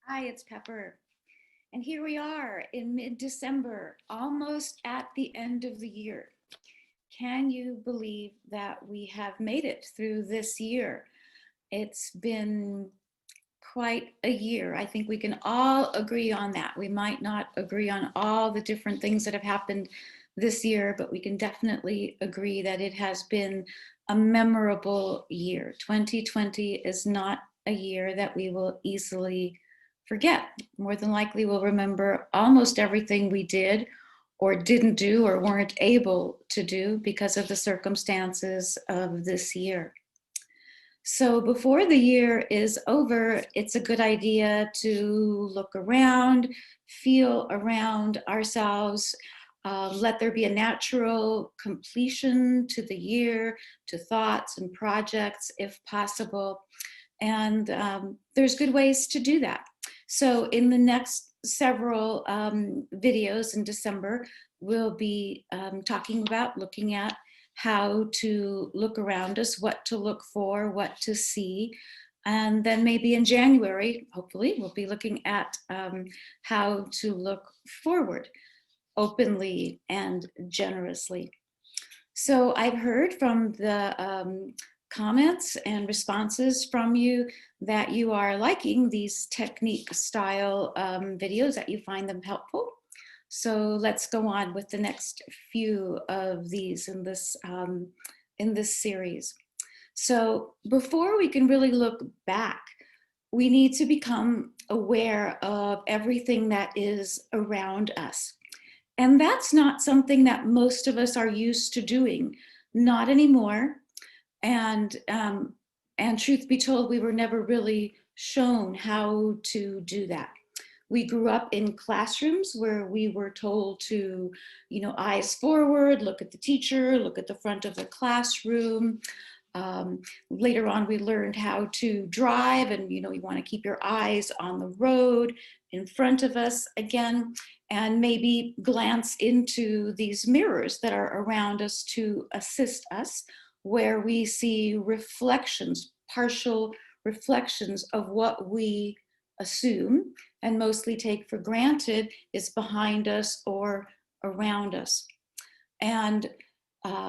Hi, it's Pepper. And here we are in mid-December, almost at the end of the year. Can you believe that we have made it through this year? It's been quite a year. I think we can all agree on that. We might not agree on all the different things that have happened this year, but we can definitely agree that it has been a memorable year. 2020 is not a year that we will easily forget. More than likely, we'll remember almost everything we did or didn't do or weren't able to do because of the circumstances of this year. So before the year is over, it's a good idea to look around, feel around ourselves, let there be a natural completion to the year, to thoughts and projects if possible. And there's good ways to do that. So in the next several videos in December, we'll be talking about looking at how to look around us, what to look for, what to see. And then maybe in January, hopefully, we'll be looking at how to look forward openly and generously. So I've heard from the comments and responses from you that you are liking these technique style videos, that you find them helpful. So let's go on with the next few of these in this series. So before we can really look back, we need to become aware of everything that is around us. And that's not something that most of us are used to doing, not anymore. And truth be told, we were never really shown how to do that. We grew up in classrooms where we were told to, eyes forward, look at the teacher, look at the front of the classroom. Later on, we learned how to drive, and you want to keep your eyes on the road in front of us again, and maybe glance into these mirrors that are around us to assist us, where we see reflections, partial reflections of what we assume and mostly take for granted is behind us or around us. And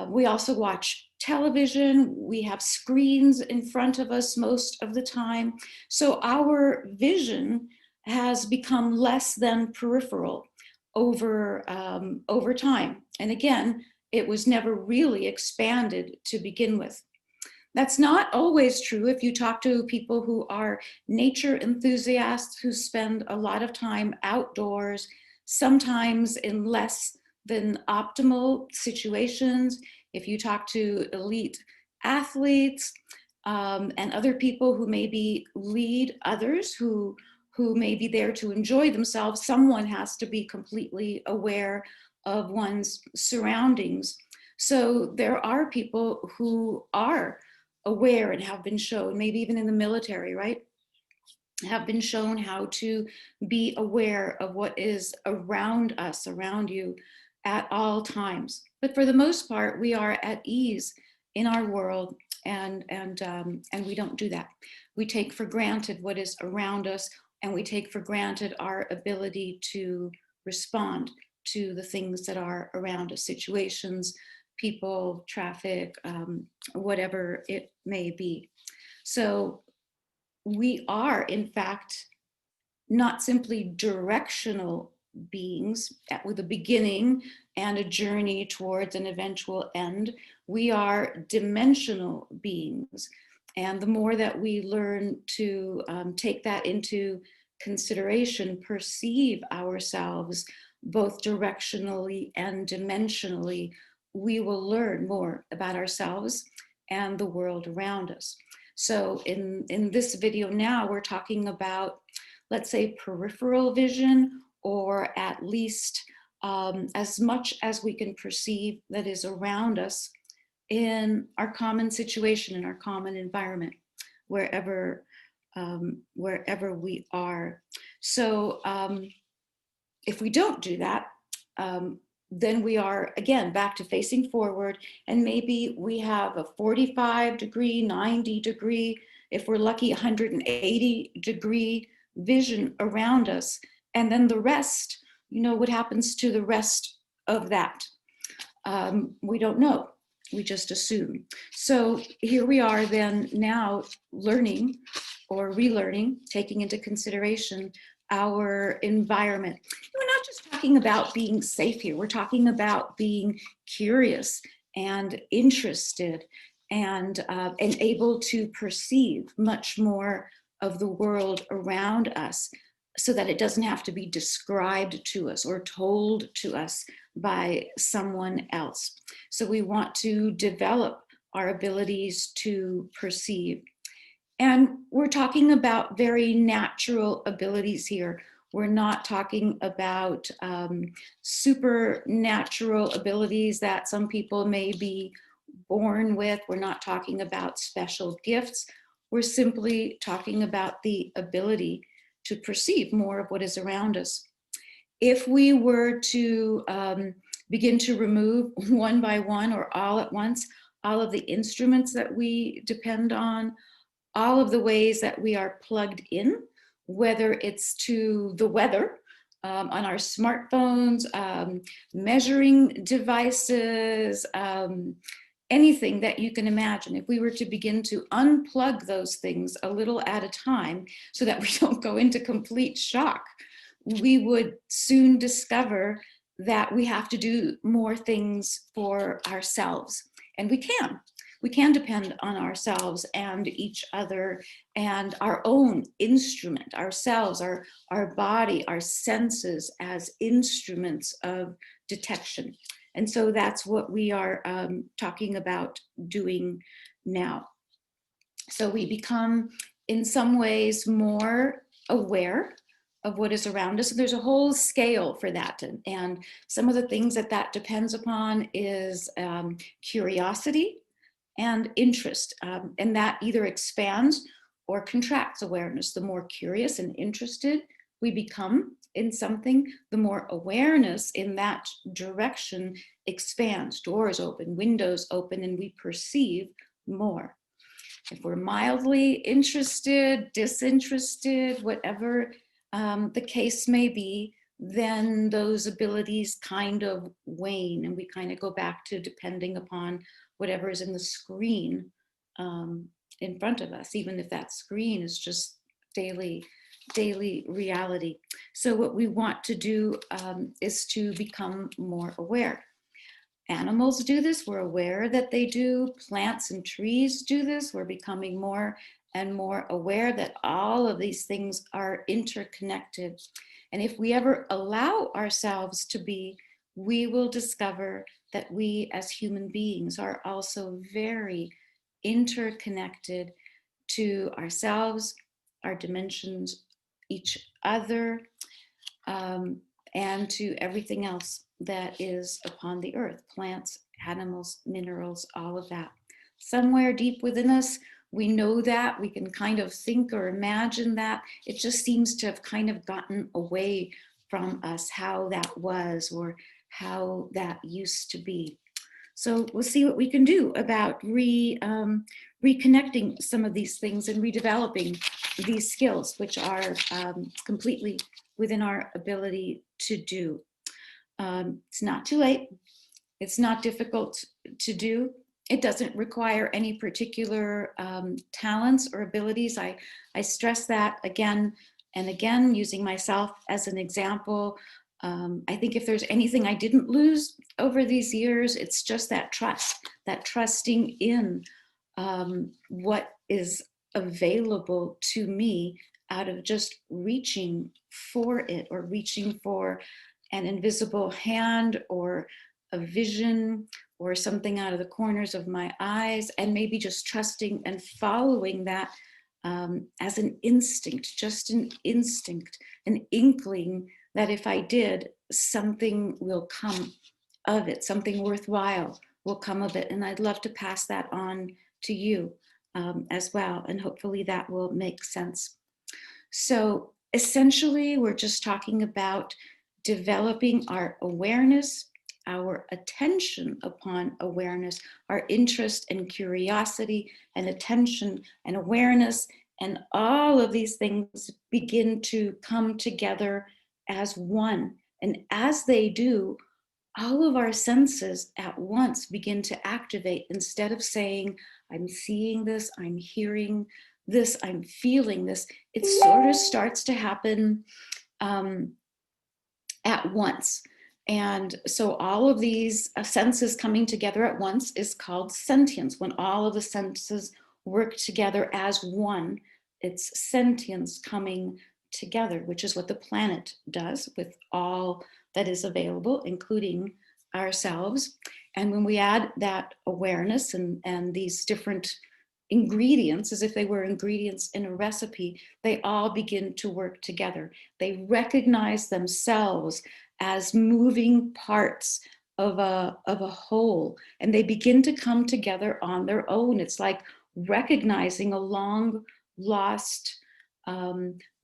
we also watch television. We have screens in front of us most of the time. So our vision has become less than peripheral over time. And again, it was never really expanded to begin with. That's not always true. If you talk to people who are nature enthusiasts who spend a lot of time outdoors, sometimes in less than optimal situations, if you talk to elite athletes and other people who maybe lead others who may be there to enjoy themselves, someone has to be completely aware of one's surroundings. So there are people who are aware and have been shown, maybe even in the military, right? Have been shown how to be aware of what is around us, around you at all times. But for the most part, we are at ease in our world, and we don't do that. We take for granted what is around us, and we take for granted our ability to respond to the things that are around us, situations, people, traffic, whatever it may be. So we are, in fact, not simply directional beings with a beginning and a journey towards an eventual end. We are dimensional beings. And the more that we learn to take that into consideration, perceive ourselves both directionally and dimensionally, we will learn more about ourselves and the world around us. So in this video now, we're talking about, let's say, peripheral vision, or at least as much as we can perceive that is around us in our common situation, in our common environment, wherever we are. So if we don't do that, then we are, again, back to facing forward, and maybe we have a 45 degree, 90 degree, if we're lucky, 180 degree vision around us. And then the rest, what happens to the rest of that? We don't know. We just assume. So here we are then now learning or relearning, taking into consideration our environment. We're not just talking about being safe here. We're talking about being curious and interested and able to perceive much more of the world around us, so that it doesn't have to be described to us or told to us by someone else. So we want to develop our abilities to perceive. And we're talking about very natural abilities here. We're not talking about supernatural abilities that some people may be born with. We're not talking about special gifts. We're simply talking about the ability to perceive more of what is around us. If we were to begin to remove one by one or all at once, all of the instruments that we depend on, all of the ways that we are plugged in, whether it's to the weather on our smartphones, measuring devices, anything that you can imagine, if we were to begin to unplug those things a little at a time so that we don't go into complete shock, we would soon discover that we have to do more things for ourselves. And we can depend on ourselves and each other and our own instrument, ourselves, our body, our senses as instruments of detection. And so that's what we are talking about doing now. So we become, in some ways, more aware of what is around us. There's a whole scale for that. And some of the things that depends upon is curiosity and interest. And that either expands or contracts awareness. The more curious and interested we become in something, the more awareness in that direction expands. Doors open, windows open, and we perceive more. If we're mildly interested, disinterested, whatever the case may be, then those abilities kind of wane, and we kind of go back to depending upon whatever is in the screen in front of us, even if that screen is just daily reality. So what we want to do is to become more aware. Animals do this, we're aware that they do. Plants and trees do this. We're becoming more and more aware that all of these things are interconnected. And if we ever allow ourselves to be, we will discover that we as human beings are also very interconnected to ourselves, our dimensions, each other, and to everything else that is upon the earth, plants, animals, minerals, all of that. Somewhere deep within us, we know that, we can kind of think or imagine that. It just seems to have kind of gotten away from us how that was or how that used to be. So we'll see what we can do about reconnecting some of these things and redeveloping these skills, which are completely within our ability to do. It's not too late. It's not difficult to do. It doesn't require any particular talents or abilities. I stress that again and again, using myself as an example. I think if there's anything I didn't lose over these years, it's just that trust, that trusting in what is available to me out of just reaching for it, or reaching for an invisible hand or a vision or something out of the corners of my eyes, and maybe just trusting and following that as an instinct, just an instinct, an inkling that if I did, something will come of it, something worthwhile will come of it. And I'd love to pass that on to you as well. And hopefully that will make sense. So essentially, we're just talking about developing our awareness, our attention upon awareness, our interest and curiosity and attention and awareness And all of these things begin to come together as one. And as they do, all of our senses at once begin to activate. Instead of saying, I'm seeing this, I'm hearing this, I'm feeling this, it sort of starts to happen at once. And so all of these senses coming together at once is called sentience. When all of the senses work together as one, it's sentience coming together, which is what the planet does with all that is available, including ourselves. And when we add that awareness and these different ingredients, as if they were ingredients in a recipe, they all begin to work together. They recognize themselves as moving parts of a whole, and they begin to come together on their own. It's like recognizing a long lost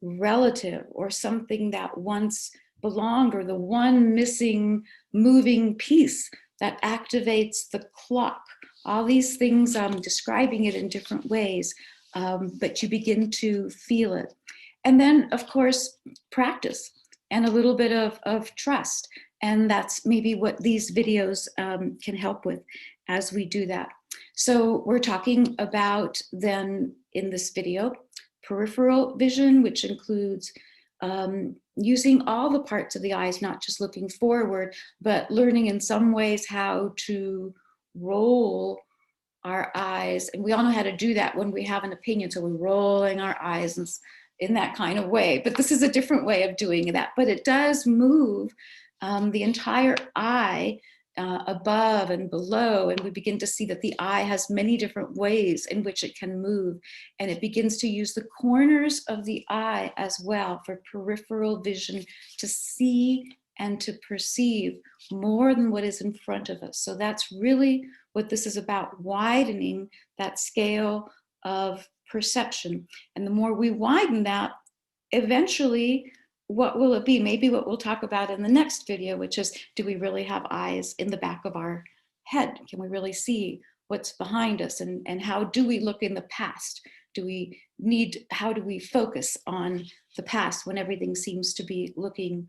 relative or something that once belonged, or the one missing moving piece that activates the clock. All these things, I'm describing it in different ways, but you begin to feel it. And then, of course, practice and a little bit of trust. And that's maybe what these videos can help with as we do that. So we're talking about then in this video, peripheral vision, which includes using all the parts of the eyes, not just looking forward, but learning in some ways how to roll our eyes. And we all know how to do that when we have an opinion. So we're rolling our eyes in that kind of way. But this is a different way of doing that. But it does move the entire eye above and below. And we begin to see that the eye has many different ways in which it can move. And it begins to use the corners of the eye as well for peripheral vision to see and to perceive more than what is in front of us. So that's really what this is about, widening that scale of perception. And the more we widen that, eventually, what will it be? Maybe what we'll talk about in the next video, which is, do we really have eyes in the back of our head? Can we really see what's behind us? And how do we look in the past? How do we focus on the past when everything seems to be looking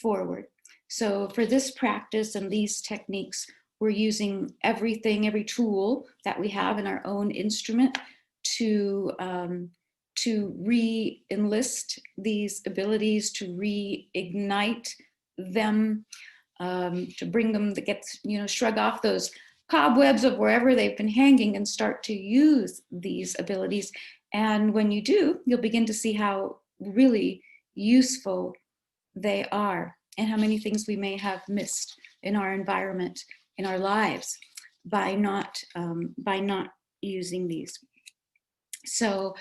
forward? So for this practice and these techniques, we're using everything, every tool that we have in our own instrument to re-enlist these abilities, to reignite them, to bring them, shrug off those cobwebs of wherever they've been hanging and start to use these abilities. And when you do, you'll begin to see how really useful they are and how many things we may have missed in our environment, in our lives, by not using these. So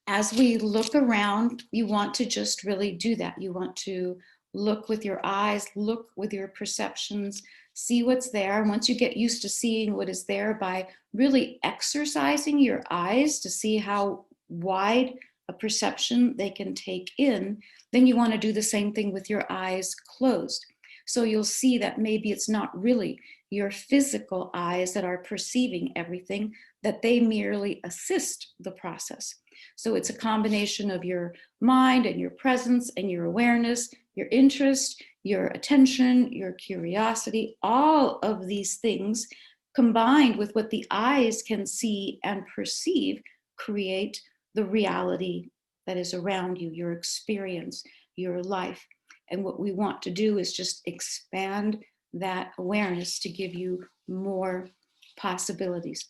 as we look around, you want to just really do that. You want to look with your eyes, look with your perceptions, see what's there. And once you get used to seeing what is there by really exercising your eyes to see how wide a perception they can take in, then you want to do the same thing with your eyes closed. So you'll see that maybe it's not really your physical eyes that are perceiving everything, that they merely assist the process. So it's a combination of your mind and your presence and your awareness, your interest, your attention, your curiosity, all of these things combined with what the eyes can see and perceive create the reality that is around you, your experience, your life. And what we want to do is just expand that awareness to give you more possibilities.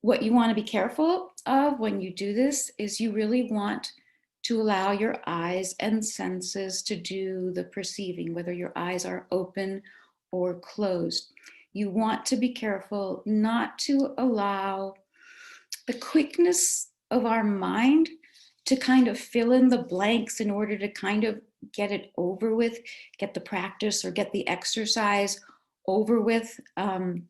What you want to be careful of when you do this is you really want to allow your eyes and senses to do the perceiving, whether your eyes are open or closed. You want to be careful not to allow the quickness of our mind to kind of fill in the blanks in order to kind of get it over with, get the practice or get the exercise over with. How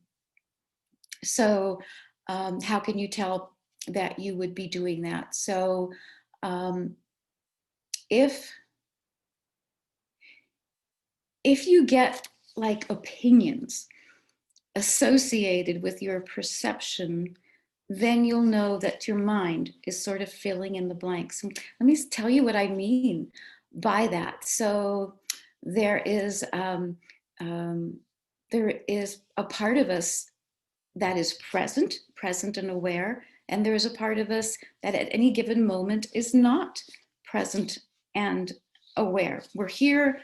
can you tell that you would be doing that? So if you get like opinions associated with your perception then you'll know that your mind is sort of filling in the blanks. And let me tell you what I mean by that. So there is um, there is a part of us that is present and aware, and there is a part of us that at any given moment is not present and aware. We're here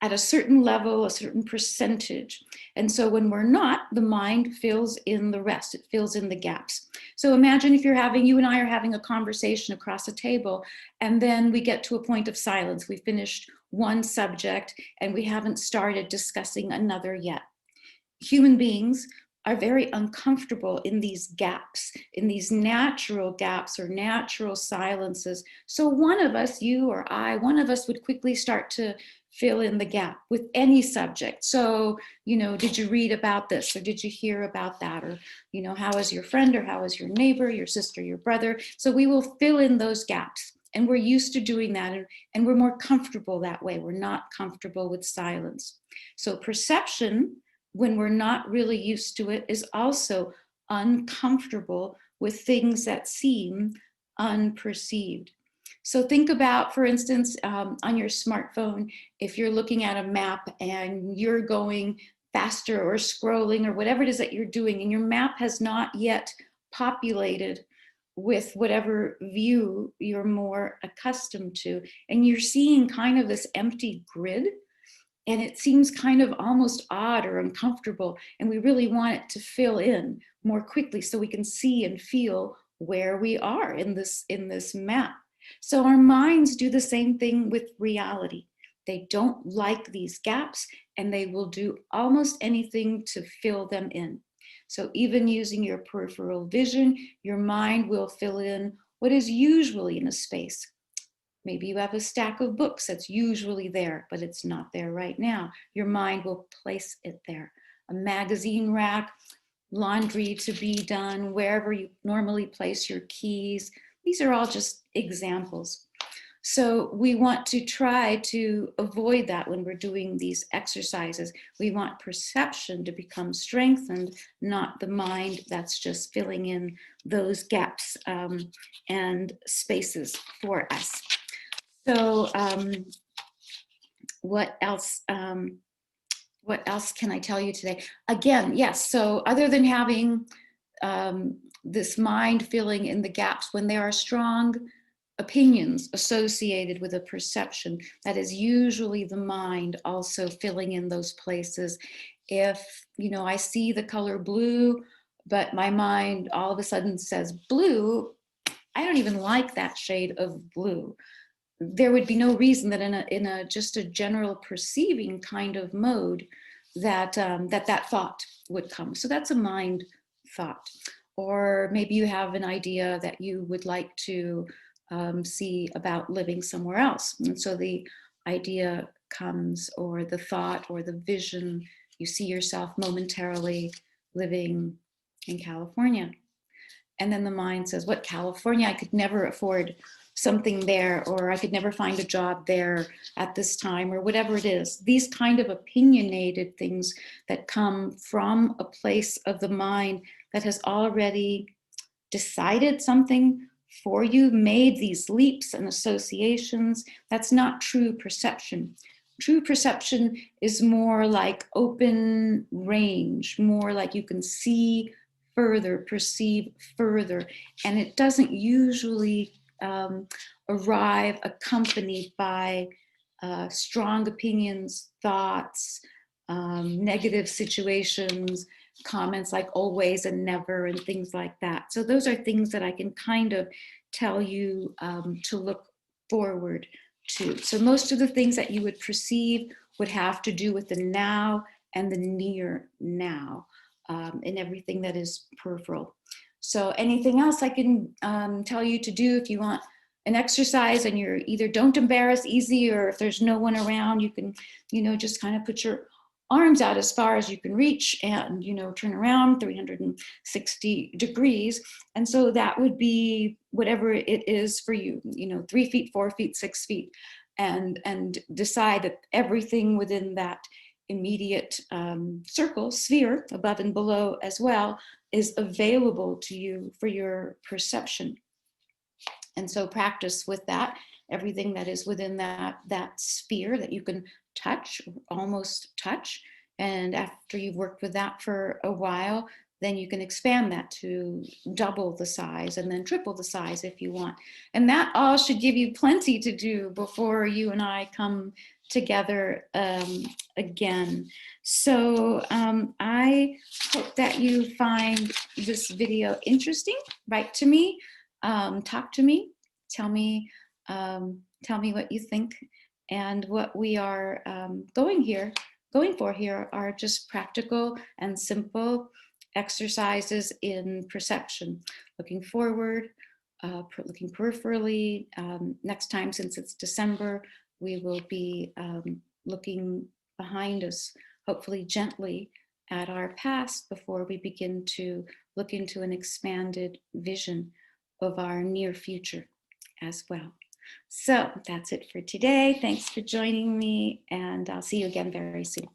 at a certain level, a certain percentage. And so when we're not, the mind fills in the rest, it fills in the gaps. So imagine if you and I are having a conversation across a table, and then we get to a point of silence. We finished one subject and we haven't started discussing another yet. Human beings are very uncomfortable in these gaps, in these natural gaps or natural silences. So one of us, you or I, one of us would quickly start to fill in the gap with any subject. So, did you read about this, or did you hear about that? Or, how is your friend, or how is your neighbor, your sister, your brother? So we will fill in those gaps. And we're used to doing that, and we're more comfortable that way. We're not comfortable with silence. So perception, when we're not really used to it, is also uncomfortable with things that seem unperceived. So think about, for instance, on your smartphone, if you're looking at a map and you're going faster or scrolling or whatever it is that you're doing, and your map has not yet populated with whatever view you're more accustomed to, and you're seeing kind of this empty grid, and it seems kind of almost odd or uncomfortable, and we really want it to fill in more quickly so we can see and feel where we are in this map. So our minds do the same thing with reality. They don't like these gaps, and they will do almost anything to fill them in. So even using your peripheral vision, your mind will fill in what is usually in a space. Maybe you have a stack of books that's usually there, but it's not there right now. Your mind will place it there. A magazine rack, laundry to be done, wherever you normally place your keys. These are all just examples. So we want to try to avoid that when we're doing these exercises. We want perception to become strengthened, not the mind that's just filling in those gaps and spaces for us. So what else? What else can I tell you today? Again, yes. So other than having this mind filling in the gaps, when there are strong opinions associated with a perception, that is usually the mind also filling in those places. If I see the color blue, but my mind all of a sudden says blue, I don't even like that shade of blue. There would be no reason that in a just a general perceiving kind of mode that that thought would come. So that's a mind thought. Or maybe you have an idea that you would like to see about living somewhere else, and so the idea comes, or the thought, or the vision. You see yourself momentarily living in California. And then the mind says, what, California? I could never afford something there, or I could never find a job there at this time, or whatever it is. These kind of opinionated things that come from a place of the mind that has already decided something for you, made these leaps and associations. That's not true perception. True perception is more like open range, more like you can see further, perceive further, and it doesn't usually arrive accompanied by strong opinions, thoughts, negative situations, comments like always and never, and things like that. So those are things that I can kind of tell you to look forward to. So most of the things that you would perceive would have to do with the now and the near now, in everything that is peripheral. So anything else I can tell you to do if you want an exercise and you're either don't embarrass easy, or if there's no one around, you can, just kind of put your arms out as far as you can reach and, turn around 360 degrees. And so that would be whatever it is for you, 3 feet, 4 feet, 6 feet, and decide that everything within that immediate circle, sphere, above and below as well, is available to you for your perception. And so practice with that, everything that is within that sphere that you can touch, almost touch. And after you've worked with that for a while, then you can expand that to double the size and then triple the size if you want. And that all should give you plenty to do before you and I come together again. So I hope that you find this video interesting. Write to me, talk to me, tell me what you think. And what we are going for here are just practical and simple exercises in perception, looking forward, looking peripherally. Next time, since it's December, we will be looking behind us, hopefully gently, at our past before we begin to look into an expanded vision of our near future as well. So that's it for today. Thanks for joining me, and I'll see you again very soon.